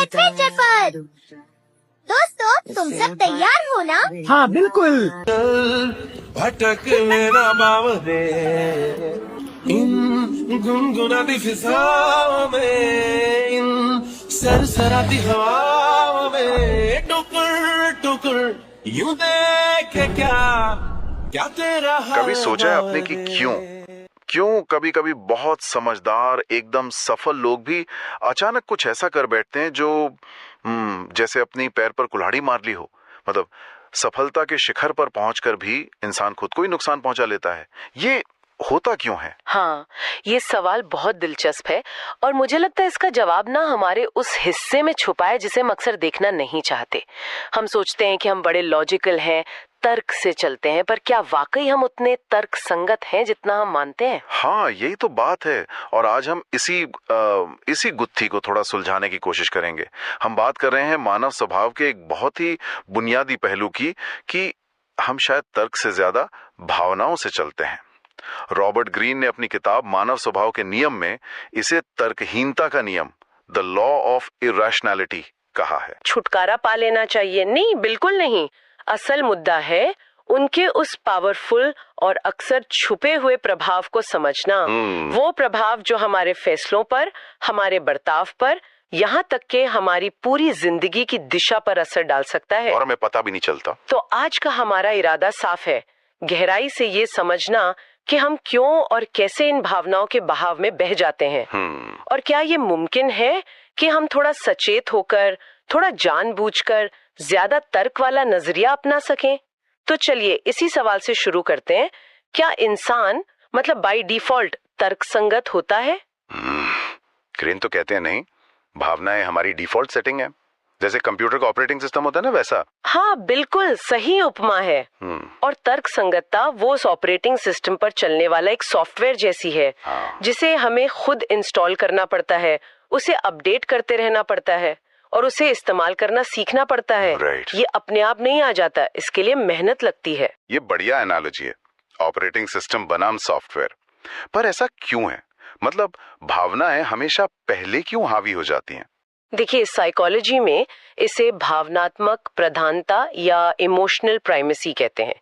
Adventure पर। दोस्तों, तुम सब तैयार हो ना? हाँ बिल्कुल। भटक मेरा बावरे इन गुनगुनाती फिजाओं में, इन सरसराती हवाओं में, टुकर टुकर यूं देखे क्या क्या तेरा हाल। कभी सोचा है आपने कि क्यों कभी कभी बहुत समझदार एकदम सफल लोग भी अचानक कुछ ऐसा कर बैठते हैं जो जैसे अपनी पैर पर कुल्हाड़ी मार ली हो। मतलब सफलता के शिखर पर पहुंचकर भी इंसान खुद को ही नुकसान पहुंचा लेता है। ये होता क्यों है? हाँ, ये सवाल बहुत दिलचस्प है और मुझे लगता है इसका जवाब ना हमारे उस हिस्से में छुपा है जिसे हम अक्सर देखना नहीं चाहते। हम सोचते हैं कि हम बड़े लॉजिकल हैं, तर्क से चलते हैं, पर क्या वाकई हम उतने तर्क संगत हैं जितना हम मानते हैं? हाँ, यही तो बात है। और आज हम इसी गुत्थी को थोड़ा सुलझाने की कोशिश करेंगे। हम बात कर रहे हैं मानव स्वभाव के एक बहुत ही बुनियादी पहलू की कि हम शायद तर्क से ज्यादा भावनाओं से चलते हैं। रॉबर्ट ग्रीन ने अपनी किताब मानव स्वभाव के नियम में इसे तर्कहीनता का नियम, द लॉ ऑफ इरैशनैलिटी कहा है। छुटकारा पा लेना चाहिए? नहीं, बिल्कुल नहीं। असल मुद्दा है उनके उस पावरफुल और अक्सर छुपे हुए प्रभाव को समझना। वो प्रभाव जो हमारे फैसलों पर, हमारे बर्ताव पर, यहाँ तक के हमारी पूरी जिंदगी की दिशा पर असर डाल सकता है और हमें पता भी नहीं चलता। तो आज का हमारा इरादा साफ है, गहराई से ये समझना कि हम क्यों और कैसे इन भावनाओं के बहाव में बह जाते हैं। और क्या ये मुमकिन है कि हम थोड़ा सचेत होकर, थोड़ा जानबूझकर ज्यादा तर्क वाला नजरिया अपना सकें? तो चलिए इसी सवाल से शुरू करते हैं। क्या इंसान मतलब बाय डिफॉल्ट तर्कसंगत होता है? ग्रीन तो कहते हैं नहीं, भावनाएं हमारी डिफॉल्ट सेटिंग है। जैसे कंप्यूटर का ऑपरेटिंग सिस्टम होता है ना, वैसा। हाँ, बिल्कुल सही उपमा है। और तर्क संगतता वो उस ऑपरेटिंग सिस्टम पर चलने वाला एक सॉफ्टवेयर जैसी है, जिसे हमें खुद इंस्टॉल करना पड़ता है, उसे अपडेट करते रहना पड़ता है और उसे इस्तेमाल करना सीखना पड़ता है। ये अपने आप नहीं आ जाता, इसके लिए मेहनत लगती है। ये बढ़िया एनालॉजी है, ऑपरेटिंग सिस्टम बनाम सॉफ्टवेयर। पर ऐसा क्यों है? मतलब भावनाएं हमेशा पहले क्यों हावी हो जाती हैं? देखिए, साइकोलॉजी में इसे भावनात्मक प्रधानता या इमोशनल प्राइमेसी कहते हैं।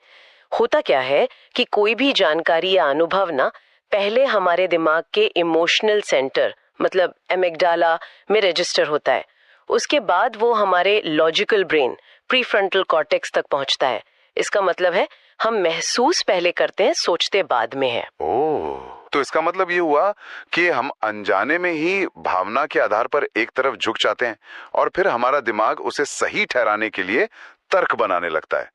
होता क्या है कि कोई भी जानकारी या अनुभव ना पहले हमारे दिमाग के इमोशनल सेंटर मतलब एमिगडाला में रजिस्टर होता है। उसके बाद वो हमारे लॉजिकल ब्रेन प्रीफ्रंटल कॉर्टेक्स तक पहुंचता है। इसका मतलब है हम महसूस पहले करते हैं, सोचते बाद में है। तो इसका मतलब ये हुआ कि हम अनजाने में ही भावना के आधार पर एक तरफ झुक जाते हैं और फिर हमारा दिमाग उसे सही ठहराने के लिए तर्क बनाने लगता है,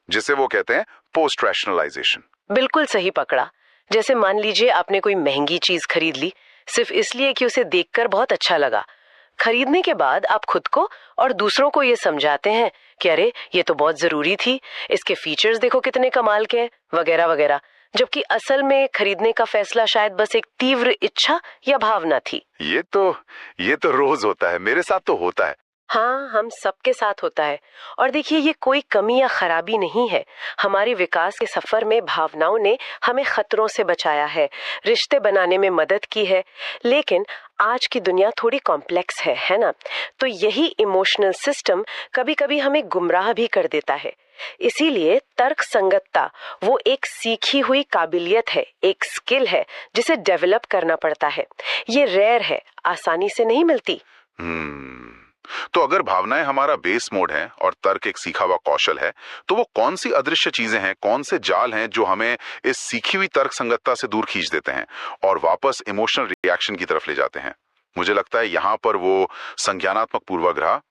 जिसे वो कहते हैं पोस्ट रैशनलाइजेशन। बिल्कुल सही पकड़ा। जैसे मान लीजिए आपने कोई महंगी चीज खरीद ली सिर्फ इसलिए कि उसे देखकर बहुत अच्छा लगा। खरीदने के बाद आप खुद को और दूसरों को ये समझाते हैं कि अरे ये तो बहुत जरूरी थी, इसके फीचर्स देखो कितने कमाल के हैं, वगैरह वगैरह। जबकि असल में खरीदने का फैसला शायद बस एक तीव्र इच्छा या भावना थी। ये तो रोज होता है, मेरे साथ तो होता है। हाँ, हम सबके साथ होता है। और देखिए, ये कोई कमी या खराबी नहीं है। हमारे विकास के सफर में भावनाओं ने हमें खतरों से बचाया है, रिश्ते बनाने में मदद की है। लेकिन आज की दुनिया थोड़ी कॉम्प्लेक्स है ना? तो यही इमोशनल सिस्टम कभी कभी हमें गुमराह भी कर देता है। इसीलिए तर्क संगतता वो एक सीखी हुई काबिलियत है, एक स्किल है जिसे डेवलप करना पड़ता है। ये रेयर है, आसानी से नहीं मिलती। तो अगर भावनाएं हमारा बेस मोड है और तर्क एक सीखा हुआ कौशल है, तो वो कौन सी अदृश्य चीजें हैं, कौन से जाल हैं जो हमें इस सीखी हुई तर्क संगतता से दूर खींच देते हैं और वापस इमोशनल रिएक्शन की तरफ ले जाते हैं? मुझे लगता है यहाँ पर वो संज्ञानात्मक पूर्वाग्रह